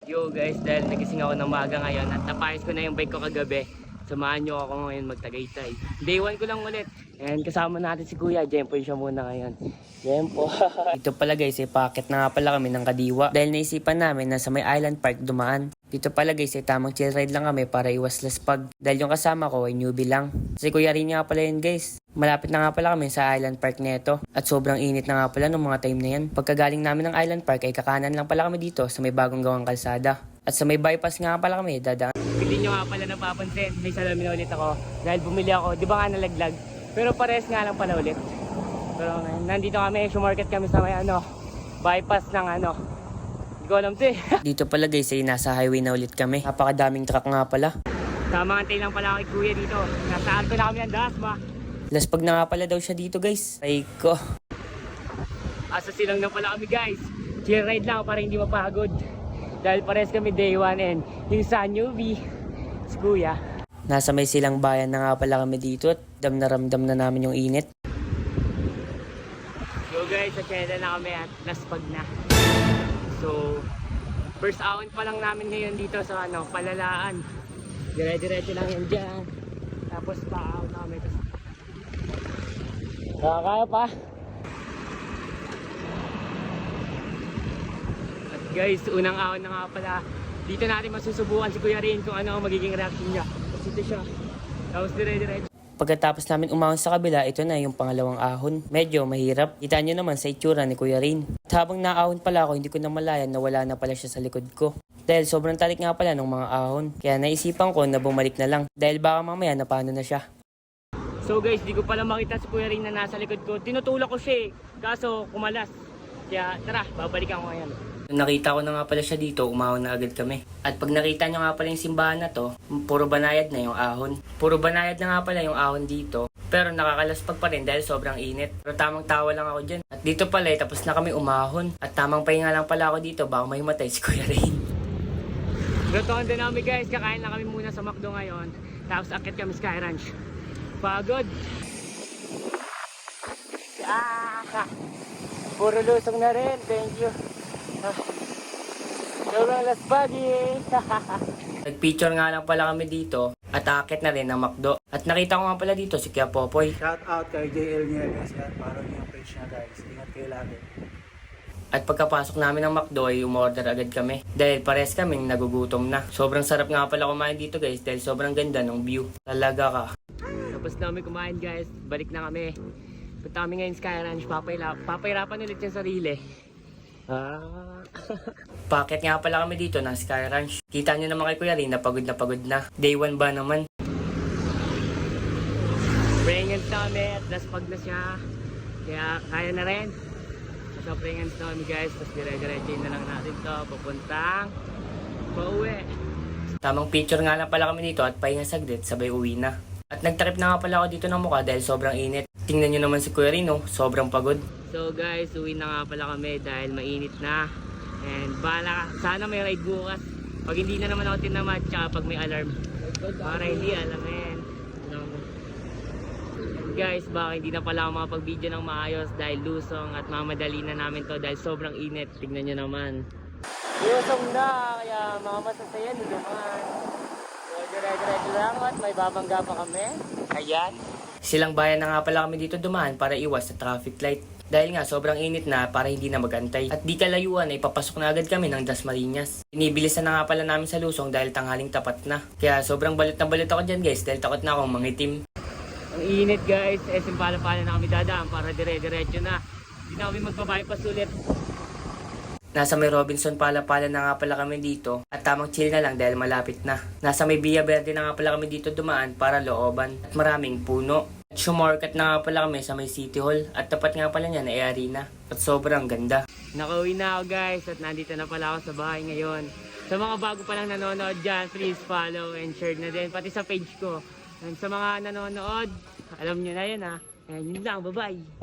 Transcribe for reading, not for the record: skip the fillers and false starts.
Yo guys, dahil nagising ako ng maaga ngayon at napayos ko na yung bike ko kagabi, samahan nyo ako ngayon magtagaytay. Day 1 ko lang ulit. And kasama natin si Kuya, Jempo siya muna ngayon. Jempo. Dito pala guys, packet na nga pala kami ng Kadiwa. Dahil naisipan namin na sa may Island Park dumaan. Dito pala guys, tamang chill ride lang kami para iwas laspag. Dahil yung kasama ko ay newbie lang. Si Kuya rin nga pala yun guys. Malapit na nga pala kami sa Island Park neto. At sobrang init na nga pala nung mga time na yan. Pagkagaling namin ng Island Park ay kakanan lang pala kami dito sa may bagong gawang kalsada. At sa may bypass nga pala kami, dadaan. Hindi nyo nga pala napapansin, may salamin ulit ako. Dahil bumili ako, di ba nga nalaglag? Pero pares nga lang pala ulit. Pero nandito kami, sumarket kami sa may bypass ng hindi ko alam to eh. Dito pala guys, ay nasa highway na ulit kami. Napakadaming truck nga pala. Tama antay lang pala ako kay Kuya dito. Nasa Alto na kami ng Dasma. Laspag na nga pala daw siya dito guys. Ay ko. Asa silang na pala kami guys. Chill ride lang para hindi mapagod. Dahil pares kami day 1 and yung sa newbie, si Kuya. Nasa may silang bayan na nga pala kami dito at ramdam na namin yung init. So guys, sa Chela na kami at laspag na. So, first hour pa lang namin ngayon dito sa Palalaan. Dire-diretso lang yan dyan. Tapos pa-out namin. Kaya pa. At guys, unang ahon na nga pala. Dito natin masusubukan si Kuya rin kung ano ang magiging reaction niya. Tapos ito siya. Tapos dire-diretso. Pagkatapos namin umahon sa kabila, ito na yung pangalawang ahon. Medyo mahirap. Kita nyo naman sa itsura ni Kuya Rin. At habang naahon pala ako, hindi ko na malayan na wala na pala siya sa likod ko. Dahil sobrang talik nga pala ng mga ahon. Kaya naisipan ko na bumalik na lang. Dahil baka mamaya napano na siya. So guys, di ko pala makita si Kuya Rin na nasa likod ko. Tinutulak ko siya eh. Kaso kumalas. Kaya tara, babalikan ko ngayon. Nung nakita ko na nga pala siya dito, umahon na agad kami. At pag nakita nyo nga pala yung simbahan na to, puro banayad na yung ahon. Puro banayad na nga pala yung ahon dito. Pero nakakalaspag pa rin dahil sobrang init. Pero tamang tawa lang ako dyan. At dito pala tapos na kami umahon. At tamang pahinga lang pala ako dito, baka mahimatay si Kuya Rin. Lutoan din namin guys, kakain lang kami muna sa McDo ngayon. Tapos akit kami Sky Ranch. Pagod! Puro lusong na rin, thank you. Sobrang laspagi. Nagpicture nga lang pala kami dito at akit na rin ng McDo. At nakita ko nga pala dito si Kuya Popoy. Shout out kay JL Nieves yan. Follow niyo yung page niya guys. Ingat kayo lagi. At pagkapasok namin ng McDo ay umorder agad kami. Dahil pares kaming nagugutom na. Sobrang sarap nga pala kumain dito guys dahil sobrang ganda ng view. Talaga ka. Tapos namin kumain guys. Balik na kami. Punta kami ngayon Sky Ranch. Papahirapan ulit yung sarili. Packet nga pala kami dito ng Sky Ranch. Kita nyo naman kay Kuya Rin na pagod na. Day 1 ba naman? Pringans na kami at laspag na siya. Kaya kaya na rin. So pringans na kami guys. Tapos dire-diretso na lang natin to. Papuntang pauwi. Tamang picture nga lang pala kami dito at pahinga saglit sabay uwi na. At nagtakip na nga pala ako dito ng mukha dahil sobrang init. Tingnan nyo naman si Kuya Rin, sobrang pagod. So guys, uwi na nga pala kami dahil mainit na. And sana may ride bukas. Pag hindi na naman ako tinamad, tsaka pag may alarm. Para hindi alamin. Guys, baka hindi na pala ako makapag-video ng maayos dahil lusong at mamadali na namin to dahil sobrang init. Tingnan nyo naman. Lusong na, kaya mga masasaya nyo naman. Dire-diretso lang at may babangga pa kami. Ayan. Silang bayan na nga pala kami dito dumaan para iwas sa traffic light. Dahil nga sobrang init na para hindi na magantay. At di kalayuan ay papasok na agad kami ng Dasmariñas. Inibilisan na nga pala namin sa lusong dahil tanghaling tapat na. Kaya sobrang balot na balot ako dyan guys dahil takot na akong mangitim. Ang init guys, SM Pala-Pala na kami dadaan para dire-diretso na. Hindi na kami magbabypass ulit. Nasa may Robinson Pala-Pala na nga pala kami dito at tamang chill na lang dahil malapit na. Nasa may Villa Verde na nga pala kami dito dumaan para looban at maraming puno. At sumarket na nga pala kami sa may City Hall at tapat nga pala niya na Arena at sobrang ganda. Nakauwi na ako guys at nandito na pala ako sa bahay ngayon. Sa mga bago pa lang nanonood dyan, please follow and share na din pati sa page ko. And sa mga nanonood, alam nyo na yun ha. And yun lang, bye bye!